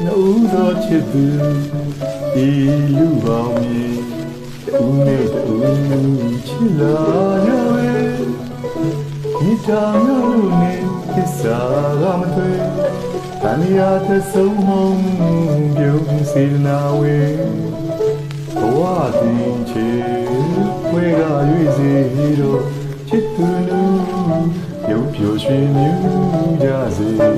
နှုတ်သောချစ်သူဒီလူပေါင်းကြီးတူနဲ့တူချစ်လာရပဲဒီတာမျိုးနဲ့သစ္စာကမတွေ့တန်ရာသဆုံးမုံပြုံးစေနာဝေဘဝတင်ချေဝဲကရွေစေတော့ချစ်သူနူရုပ်ပြိုရွှင်မြူးကြစေလေ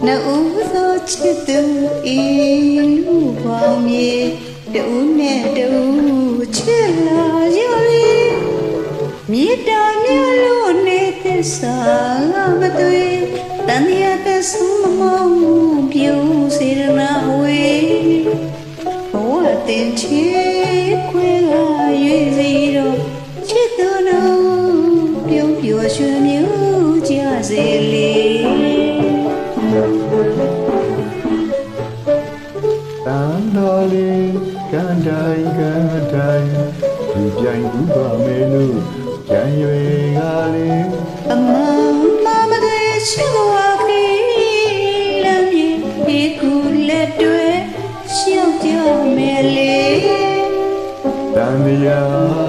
နှုတ်သောချစ်သူဤလူပေါင်းမြေတူနဲ့တူချစ်လာရလေမြေတာမျိုးလို့နေသစ္စာမတွေ့တန်ရတဲ့ဆုံးမုံပြုံးစေရနာဝေဘဝတင်ချေခွေကရွေစီတော့ချစ်သူတို့ပြုံးပြိုရွှင်မြူးကြစေလေတန်တော်လေးကန်တိုင်းဒီပြိုင်ဥပါမဲလို့ကြံရွယ်ကလေးအမမတဲ့ချစ်ဘဝခေလမ်းမြေဒီကူလက်တွေရှောက်ကြမယ်လေတန်မြာ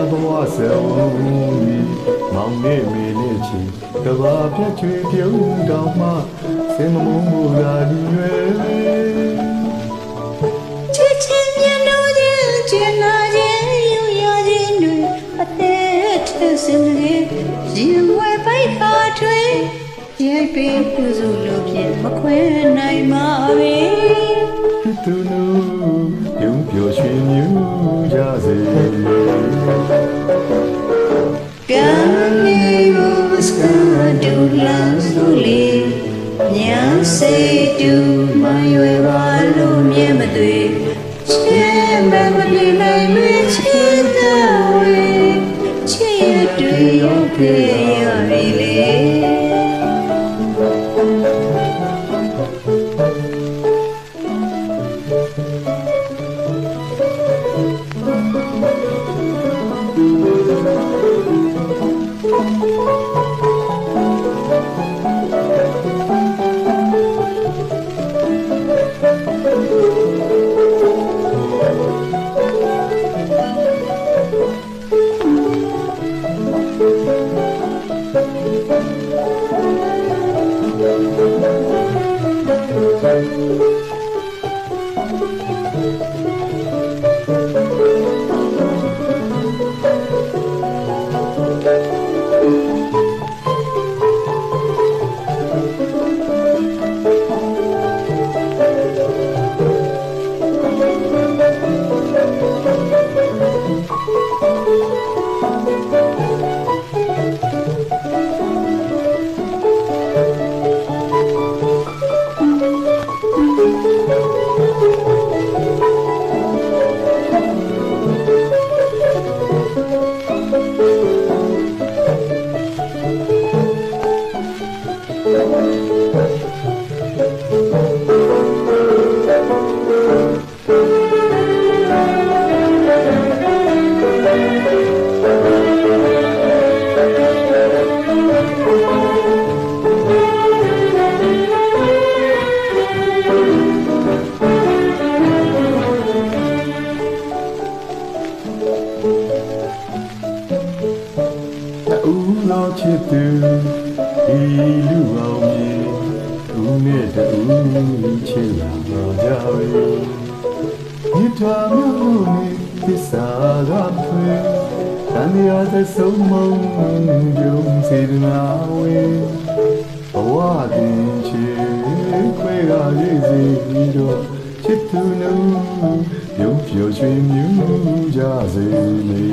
ဘဝစေဝုံကြီးမောင်နေမေနဲ့ချီကဘာပြတ်ချွေပြုံးတော်မှစင်မမုန်းမူလာဒီရွယ်ချစ်ချင်းမြတ်လို့ချင်နာခြင်းယူရခြင်းတွေအသက်ထစင်လေးရင်ဝဲပိုက်ပါထွေးရိုက်ပြီးပြုစုလို့ဖြင့်မခွဲနိုင်ပါပဲသူနူပြုံးပြိုရွှင်မြူးကြစေကံနေဘူးစကားဒူလာစုလေးညာစေတူမရွယ်ပါလို့မြင်မတွေ့ချစ်မမလေးနိုင်မချစ်တော်ဝေချစ်ရတွေ့ရဖေးရပြီလေချစ်သူဒီလူအောင်ကြီးသူနဲ့တူချစ်လာကြပဲဒီတာမျိုးနဲ့သစ္စာကဖွယ်တန်ရာသဆုံးမုံပြုံးစေနာဝေဘဝတင်ချေခွဲကရေးစီတော့ချစ်သူနုပြုံးပြိုရွှင်မြူးကြစေလေ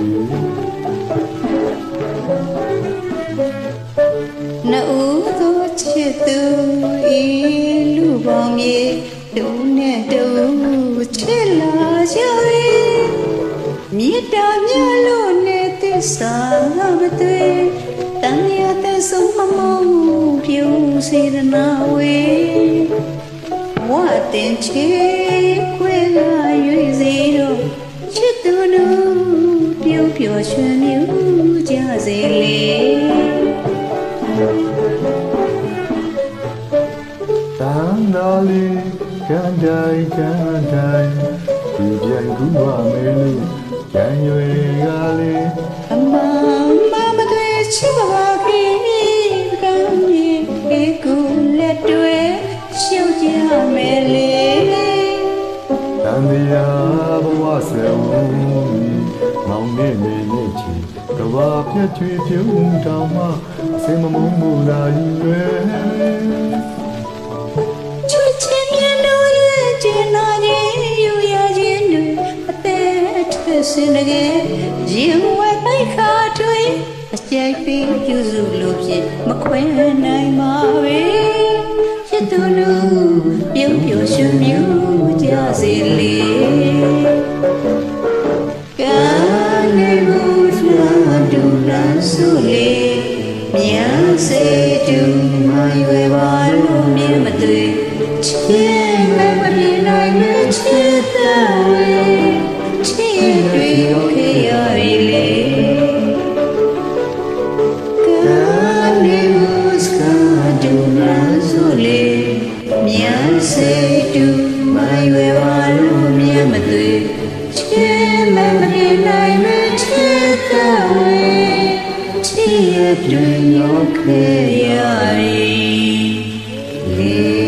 နှုတ်သောချစ်သူဤလူပေါင်းမြေတူနဲ့တူချစ်လာကြ၏မြေတာမြလို့နေသစ္စာမတွေ့တန်ရတဲ့ဆုံးမမုံပြုံးစေနာဝေဝတ်တင်ချေခွေကရွေစီတော့ချစ်သူနူပြုံးပျော်ရွှင်မြူးကြစေလေ သားလေးကန်တိုင်းဒီပြန်ကူပါမယ်လို့ကြံရွယ်ကလေး အမမတွေ့ချစ်ပါခင်ကံမြေအေကူလက်တွေရှုပ်ကြမယ်လေ တန်တရားဘဝဆွေဝုန်းမောင်နေနေနေချီကဘာပြည့်ချွေပြုံးတောင်မှအစင်မမုန်းမှုလာယူရွယ် ချွေချင်းမြတ်တို့ရဲ့ကျင်နာခြင်းယူရခြင်းတွေအသက်ထက်စင်တကယ်ရင်ဝဲပိုက်ခါတွေအကြိုက်ပြီးပြုစုလို့ဖြင့်မခွဲနိုင်ပါပဲရစ်သူလူပြုံးပြရွှင်မြူကြစေလေကနေဘူးစွာဒူလာဆုလေမြန်စေတူမရွယ်ပါလို့မြင်မတွေ့ချစ်မဲ့မမြင်နိုင်မချစ်တဲ့ဝေချစ်တွေခေရရီလေကနေဘူးစွာဒူလာဆုလေမြန်စေတူမရွယ်ပါလို့မြင်မတွေ့ချစ်မဲ့မမြင်နိုင်မချစ်တဲ့ဝေချစ်တွေခေရရီလေ